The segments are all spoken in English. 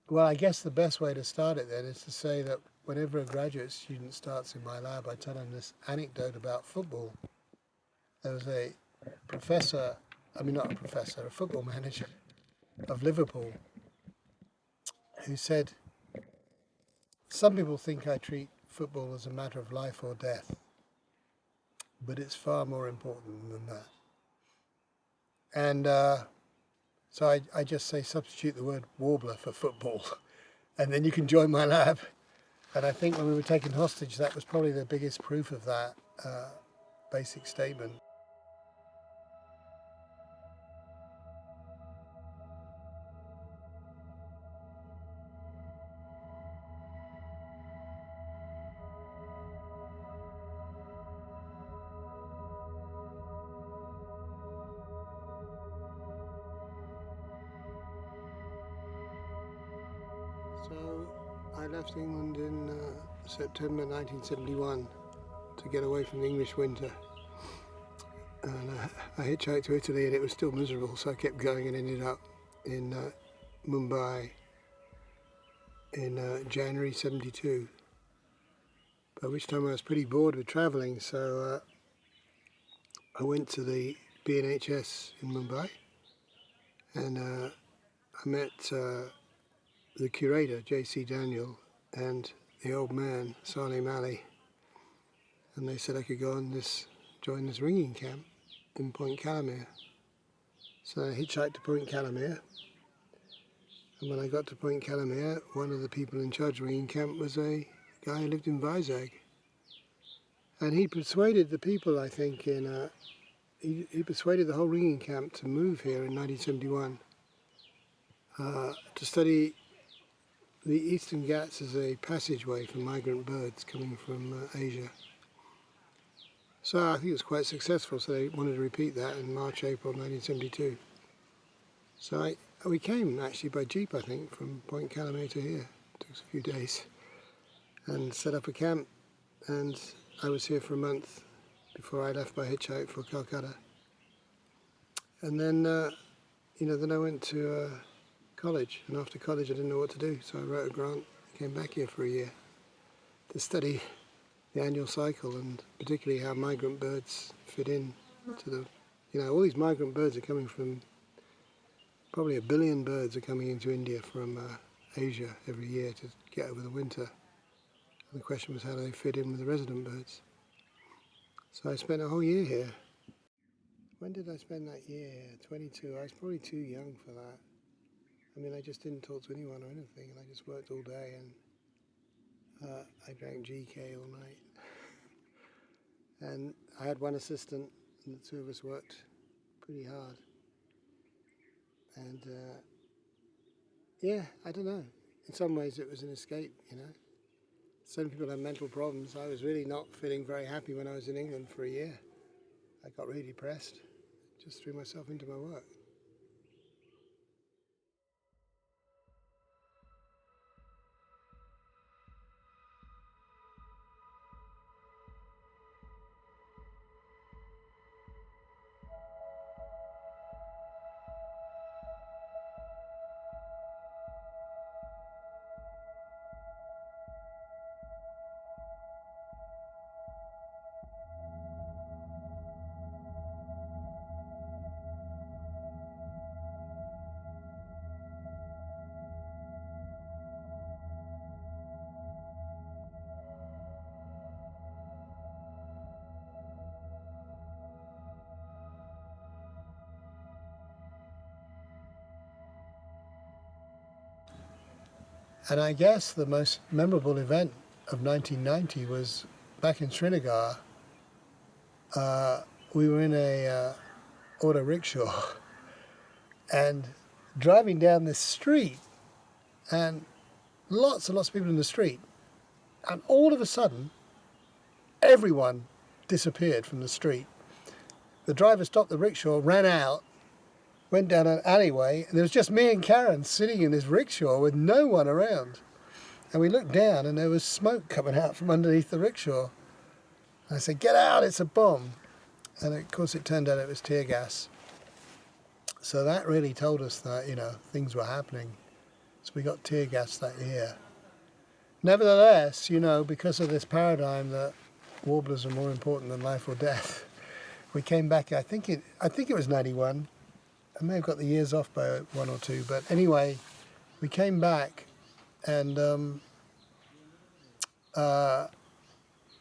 Well, I guess the best way to start it then is to say that whenever a graduate student starts in my lab, I tell them this anecdote about football. There was a professor, I mean not a professor, a football manager of Liverpool who said, some people think I treat football as a matter of life or death, but it's far more important than that. And so I just say substitute the word warbler for football, and then you can join my lab. And I think when we were taken hostage, that was probably the biggest proof of that basic statement. So I left England in September 1971 to get away from the English winter. And I hitchhiked to Italy, and it was still miserable, so I kept going and ended up in Mumbai in January 72, by which time I was pretty bored with travelling, so I went to the BNHS in Mumbai, and I met the curator, J.C. Daniel, and the old man, Salim Ali, and they said I could go on join this ringing camp in Point Calamere. So I hitchhiked to Point Calamere, and when I got to Point Calamere, one of the people in charge of ringing camp was a guy who lived in Vizag, and he persuaded the people, I think, he persuaded the whole ringing camp to move here in 1971 to study the Eastern Ghats as a passageway for migrant birds coming from Asia. So I think it was quite successful, so they wanted to repeat that in March, April 1972. So we came actually by jeep, I think, from Point Calamere to here. It took us a few days, and set up a camp, and I was here for a month before I left by hitchhike for Calcutta. And then, then I went to college, and after college I didn't know what to do, so I wrote a grant, came back here for a year to study the annual cycle, and particularly how migrant birds fit in to all these migrant birds are coming from, probably 1 billion birds are coming into India from Asia every year to get over the winter. And the question was, how do they fit in with the resident birds? So I spent a whole year here. When did I spend that year? 22. I was probably too young for that. I mean, I just didn't talk to anyone or anything, and I just worked all day, and I drank GK all night. And I had one assistant, and the two of us worked pretty hard. And I don't know. In some ways it was an escape, Some people have mental problems. I was really not feeling very happy when I was in England for a year. I got really depressed. Just threw myself into my work. And I guess the most memorable event of 1990 was back in Srinagar. We were in a auto rickshaw and driving down this street, and lots and lots of people in the street, and all of a sudden everyone disappeared from the street. The driver stopped the rickshaw, ran out, went down an alleyway, and there was just me and Karen sitting in this rickshaw with no one around. And we looked down, and there was smoke coming out from underneath the rickshaw. I said, "Get out, it's a bomb." And of course it turned out it was tear gas. So that really told us that, things were happening. So we got tear gas that year. Nevertheless, you know, because of this paradigm that warblers are more important than life or death, we came back. I think it was 91. I may have got the years off by 1 or 2, but anyway, we came back and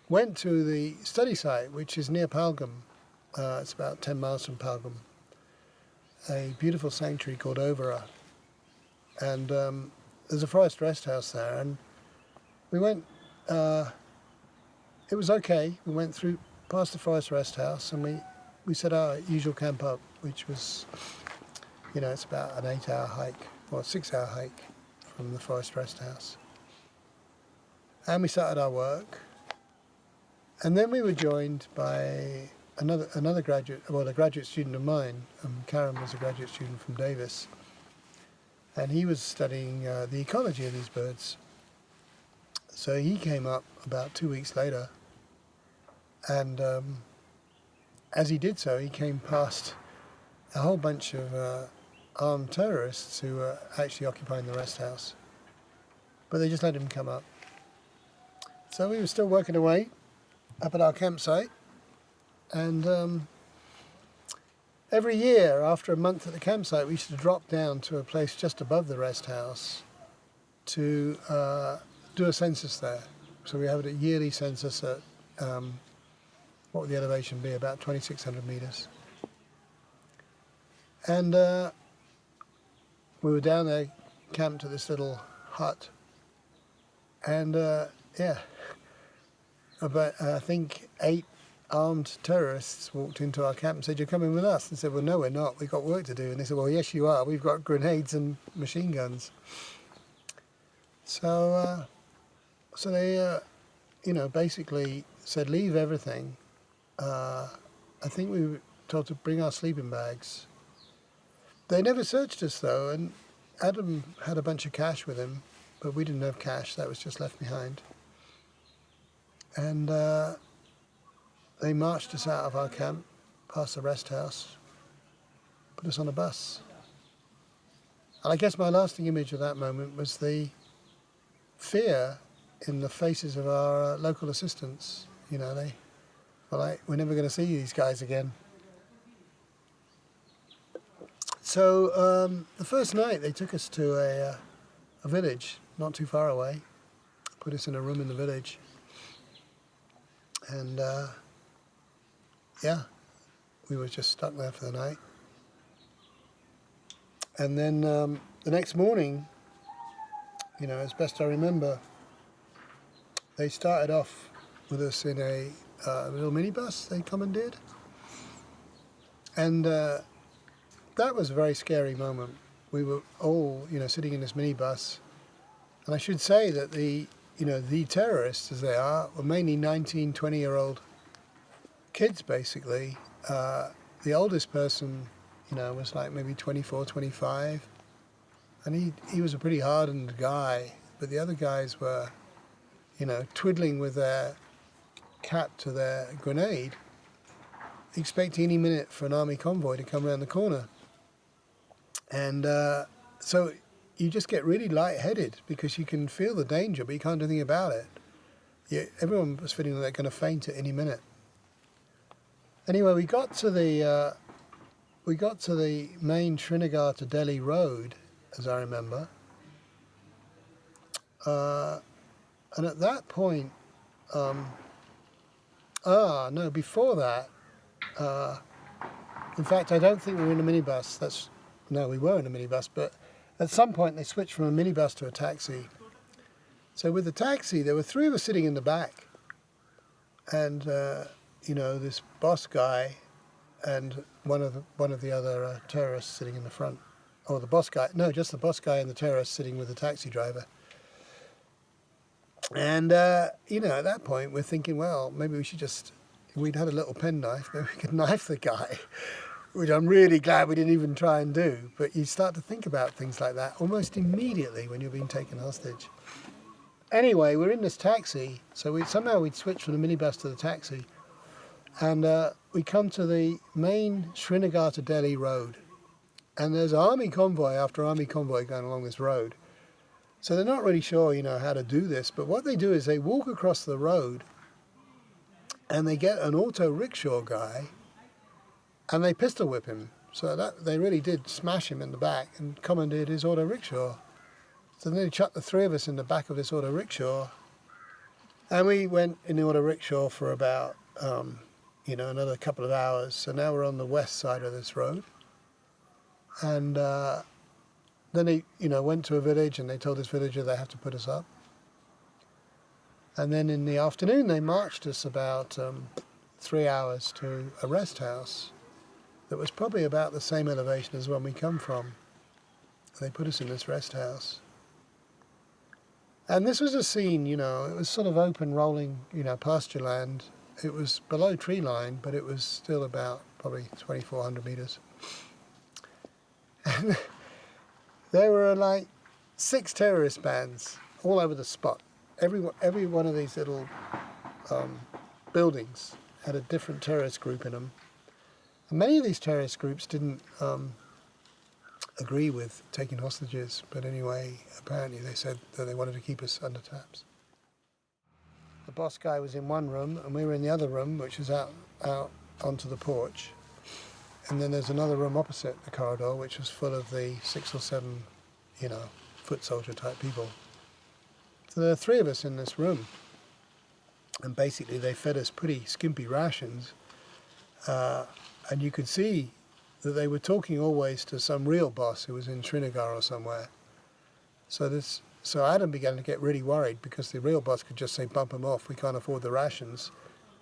went to the study site, which is near Palgam. It's about 10 miles from Palgam. A beautiful sanctuary called Overa, and there's a forest rest house there, and we went. It was okay. We went through past the forest rest house, and we set our usual camp up, which was, you know, it's about an 8-hour hike or a 6-hour hike from the forest rest house, and we started our work, and then we were joined by another graduate, well, a graduate student of mine. Karen was a graduate student from Davis, and he was studying the ecology of these birds. So he came up about 2 weeks later, and as he did so, he came past a whole bunch of armed terrorists who were actually occupying the rest house, but they just let him come up. So we were still working away up at our campsite, and every year after a month at the campsite we used to drop down to a place just above the rest house to do a census there. So we have a yearly census at, what would the elevation be, about 2,600 metres. And we were down there, camped at this little hut, and yeah, about I think 8 armed terrorists walked into our camp and said, "You're coming with us?" And said, "Well, no, we're not. We've got work to do." And they said, "Well, yes, you are. We've got grenades and machine guns." So, so they, you know, basically said, "Leave everything." I think we were told to bring our sleeping bags. They never searched us though, and Adam had a bunch of cash with him, but we didn't have cash. That was just left behind. And they marched us out of our camp, past the rest house, put us on a bus. And I guess my lasting image of that moment was the fear in the faces of our local assistants. You know, they were like, "We're never going to see these guys again." So the first night they took us to a village not too far away, put us in a room in the village, and yeah, we were just stuck there for the night. And then the next morning, you know, as best I remember, they started off with us in a little minibus they commandeered, and that was a very scary moment. We were all, you know, sitting in this minibus, and I should say that the terrorists, as they are, were mainly 19, 20-year-old kids, basically. The oldest person, you know, was like maybe 24, 25, and he was a pretty hardened guy, but the other guys were, you know, twiddling with their cap to their grenade, expecting any minute for an army convoy to come around the corner. And so you just get really lightheaded because you can feel the danger, but you can't do anything about it. Everyone was feeling like they're going to faint at any minute. Anyway, we got to the main Srinagar to Delhi road, as I remember. And at that point, before that, in fact, I don't think we were in a minibus. No, we were in a minibus, but at some point they switched from a minibus to a taxi. So with the taxi, there were 3 of us sitting in the back, and you know, this boss guy and one of the other terrorists sitting in the front. Or the boss guy? No, just the boss guy and the terrorist sitting with the taxi driver. And you know, at that point, we're thinking, well, maybe we should we'd had a little penknife, maybe we could knife the guy, which I'm really glad we didn't even try and do. But you start to think about things like that almost immediately when you're being taken hostage. Anyway, we're in this taxi, so we'd switched from the minibus to the taxi, and we come to the main Srinagar to Delhi road, and there's army convoy after army convoy going along this road, So they're not really sure, how to do this, but what they do is they walk across the road and they get an auto rickshaw guy and they pistol whip him. So that they really did smash him in the back and commandeered his auto rickshaw. So then they chucked the three of us in the back of this auto rickshaw, and we went in the auto rickshaw for about, another couple of hours. So now we're on the west side of this road. And then they, went to a village, and they told this villager they have to put us up. And then in the afternoon, they marched us about 3 hours to a rest house that was probably about the same elevation as when we come from. They put us in this rest house. And this was a scene, it was sort of open, rolling, pasture land. It was below tree line, but it was still about probably 2,400 meters. And there were like 6 terrorist bands all over the spot. Every one of these little buildings had a different terrorist group in them. And many of these terrorist groups didn't agree with taking hostages, but anyway, apparently they said that they wanted to keep us under taps. The boss guy was in one room, and we were in the other room, which was out onto the porch. And then there's another room opposite the corridor, which was full of the 6 or 7, foot soldier type people. So there are 3 of us in this room, and basically they fed us pretty skimpy rations, and you could see that they were talking always to some real boss who was in Srinagar or somewhere. So Adam began to get really worried, because the real boss could just say, bump them off, we can't afford the rations,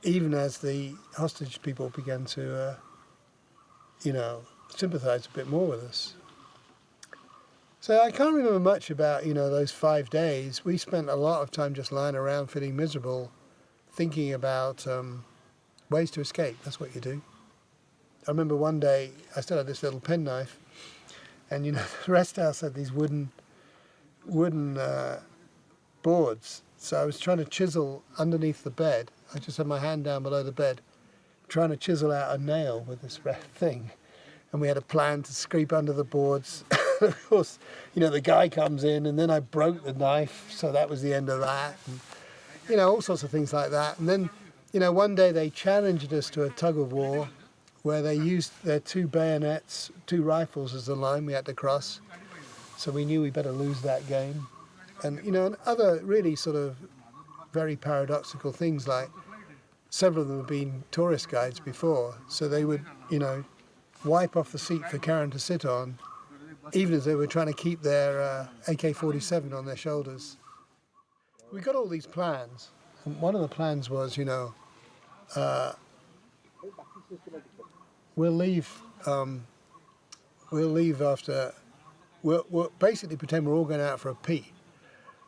even as the hostage people began to, sympathize a bit more with us. So I can't remember much about, those 5 days. We spent a lot of time just lying around feeling miserable, thinking about ways to escape. That's what you do. I remember one day, I still had this little penknife, and the rest house had these wooden boards. So I was trying to chisel underneath the bed. I just had my hand down below the bed, trying to chisel out a nail with this thing. And we had a plan to scrape under the boards. Of course, the guy comes in, and then I broke the knife, so that was the end of that. And, all sorts of things like that. And then, one day they challenged us to a tug of war, where they used their 2 bayonets, 2 rifles as the line we had to cross. So we knew we better lose that game. And, and other really sort of very paradoxical things, like several of them have been tourist guides before. So they would, wipe off the seat for Karen to sit on, even as they were trying to keep their AK-47 on their shoulders. We got all these plans. And one of the plans was, we'll leave after, we'll basically pretend we're all going out for a pee.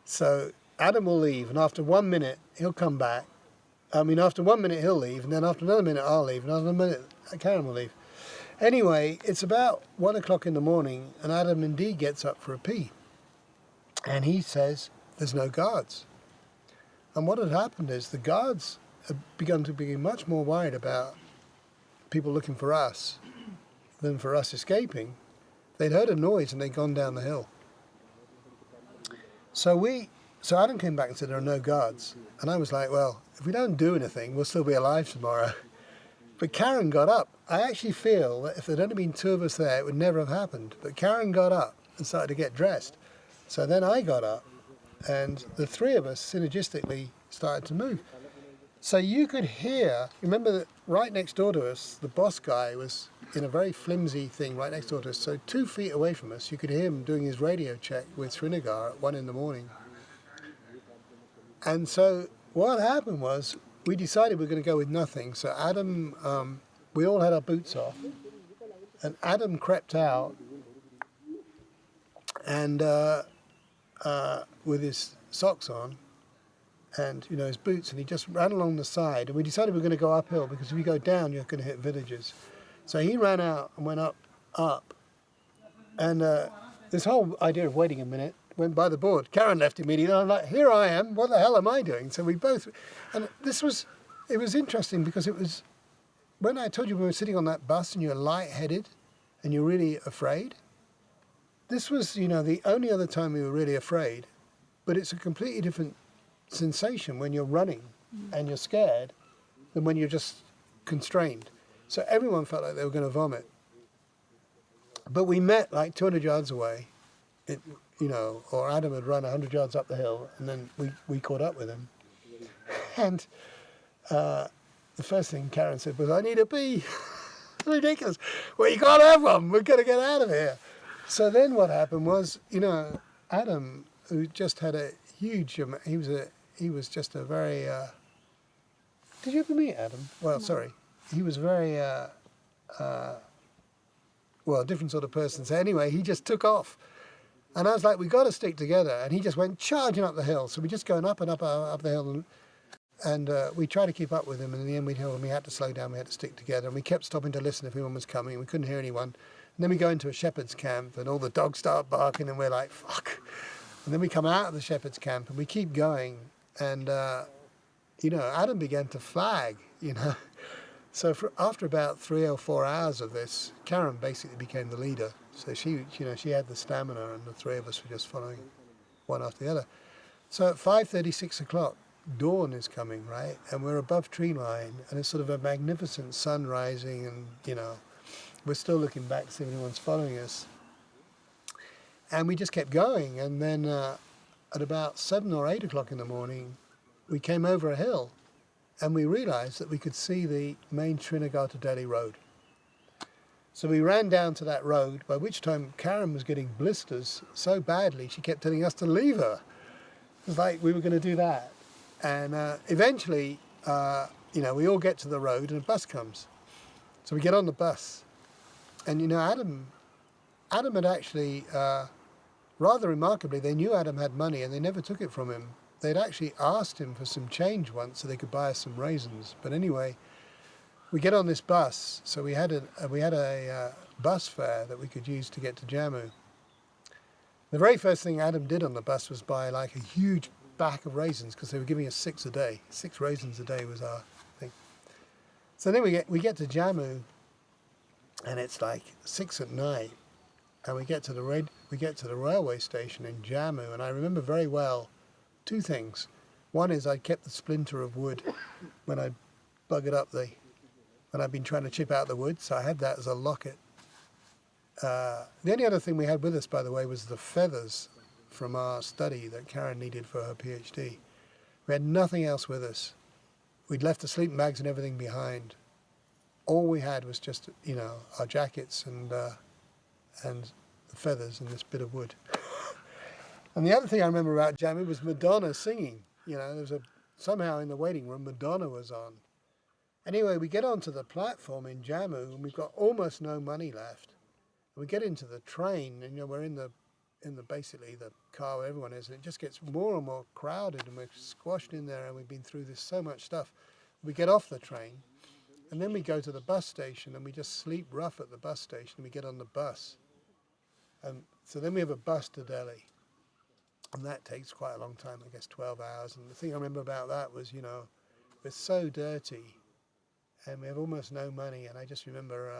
So Adam will leave, and after 1 minute, he'll come back. After 1 minute, he'll leave, and then after another minute, I'll leave, and after a minute, Karen will leave. Anyway, it's about 1 o'clock in the morning, and Adam indeed gets up for a pee. And he says, there's no guards. And what had happened is the guards had begun to be much more worried about people looking for us than for us escaping. They'd heard a noise and they'd gone down the hill. So Adam came back and said there are no guards. And I was like, well, if we don't do anything, we'll still be alive tomorrow. But Karen got up. I actually feel that if there'd only been 2 of us there, it would never have happened. But Karen got up and started to get dressed. So then I got up, and the 3 of us synergistically started to move. So you could hear, remember that right next door to us, the boss guy was in a very flimsy thing right next door to us. So 2 feet away from us, you could hear him doing his radio check with Srinagar at 1 in the morning. And so what happened was, we decided we were going to go with nothing. So Adam, we all had our boots off, and Adam crept out and with his socks on and his boots, and he just ran along the side. And we decided we were going to go uphill, because if you go down, you're going to hit villages. So he ran out and went up, and this whole idea of waiting a minute went by the board. Karen left immediately, and I'm like, here I am, what the hell am I doing? So we both, and it was interesting, because it was, when I told you we were sitting on that bus and you're lightheaded and you're really afraid, this was, the only other time we were really afraid. but it's a completely different sensation when you're running and you're scared than when you're just constrained. So everyone felt like they were going to vomit. But we met like 200 yards away, or Adam had run 100 yards up the hill, and then we caught up with him. And the first thing Karen said was, "I need a pee." Ridiculous. Well, you can't have one. We're going to get out of here. So then what happened was, Adam, who just had a huge, he was just a very, did you ever meet Adam? Well, no. Sorry. He was very, a different sort of person. So anyway, he just took off. And I was like, we got to stick together. And he just went charging up the hill. So we're just going up and up the hill. And we tried to keep up with him. And in the end, we had to slow down. We had to stick together. And we kept stopping to listen if anyone was coming. We couldn't hear anyone. And then we go into a shepherd's camp and all the dogs start barking and we're like, fuck. And then we come out of the shepherd's camp and we keep going. And, Adam began to flag, So after about 3 or 4 hours of this, Karen basically became the leader. So she had the stamina, and the three of us were just following one after the other. So at 5:30, 6 o'clock, dawn is coming, right? And we're above tree line, and it's sort of a magnificent sun rising, and, we're still looking back to see if anyone's following us. And we just kept going, and then at about 7 or 8 o'clock in the morning, we came over a hill. And we realized that we could see the main Srinagar to Delhi road. So we ran down to that road, by which time Karen was getting blisters so badly, she kept telling us to leave her. It was like we were going to do that. And eventually, we all get to the road and a bus comes. So we get on the bus. And, Adam had actually, rather remarkably, they knew Adam had money and they never took it from him. They'd actually asked him for some change once so they could buy us some raisins. But anyway, we get on this bus. So we had a bus fare that we could use to get to Jammu. The very first thing Adam did on the bus was buy like a huge bag of raisins because they were giving us 6 a day. 6 raisins a day was our thing. So then we get to Jammu, and it's like 6 at night, and we get to the railway station in Jammu, and I remember very well 2 things. One is I kept the splinter of wood when I buggered up when I'd been trying to chip out the wood, so I had that as a locket. The only other thing we had with us, by the way, was the feathers from our study that Karen needed for her PhD. We had nothing else with us. We'd left the sleeping bags and everything behind. All we had was just, our jackets and the feathers and this bit of wood. And the other thing I remember about Jammu was Madonna singing. Somehow in the waiting room, Madonna was on. Anyway, we get onto the platform in Jammu, and we've got almost no money left. And we get into the train, and we're in the basically the car where everyone is, and it just gets more and more crowded, and we're squashed in there, and we've been through so much stuff. We get off the train, and then we go to the bus station, and we just sleep rough at the bus station, and we get on the bus. And so then we have a bus to Delhi. And that takes quite a long time, I guess 12 hours. And the thing I remember about that was, we're so dirty and we have almost no money. And I just remember,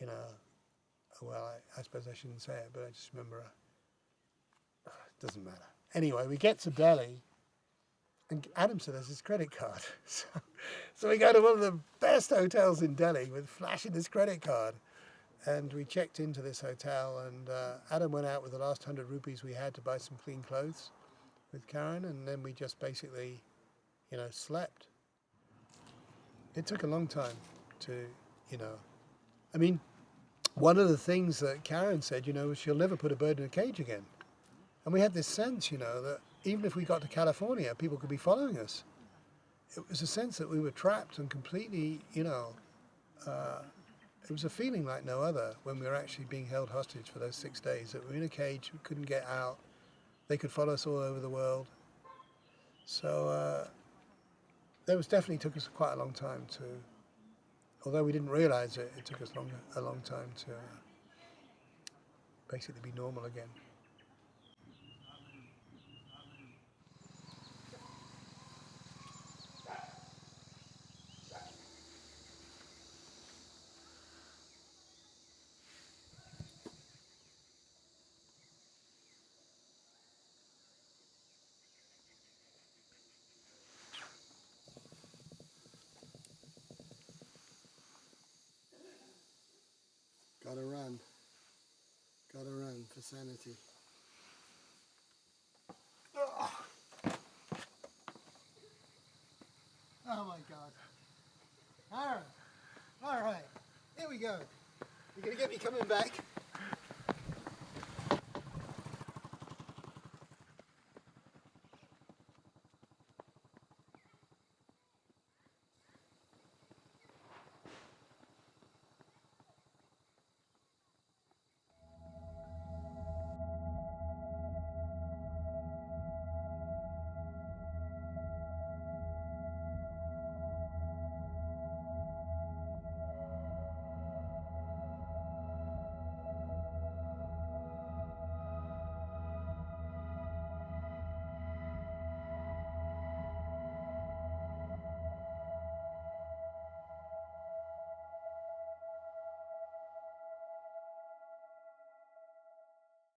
I suppose I shouldn't say it, but I just remember, it doesn't matter. Anyway, we get to Delhi and Adam said, "There's his credit card." So we go to one of the best hotels in Delhi with flashing this credit card. And we checked into this hotel, and Adam went out with the last 100 rupees we had to buy some clean clothes with Karen, and then we just basically, slept. It took a long time to, one of the things that Karen said, was she'll never put a bird in a cage again. And we had this sense, that even if we got to California, people could be following us. It was a sense that we were trapped and completely, it was a feeling like no other when we were actually being held hostage for those 6 days, that we were in a cage, we couldn't get out, they could follow us all over the world. So that definitely took us quite a long time to, although we didn't realize it, it took us a long time to basically be normal again. insanity. Oh, oh my God. Aaron, all right, here we go. You're going to get me coming back.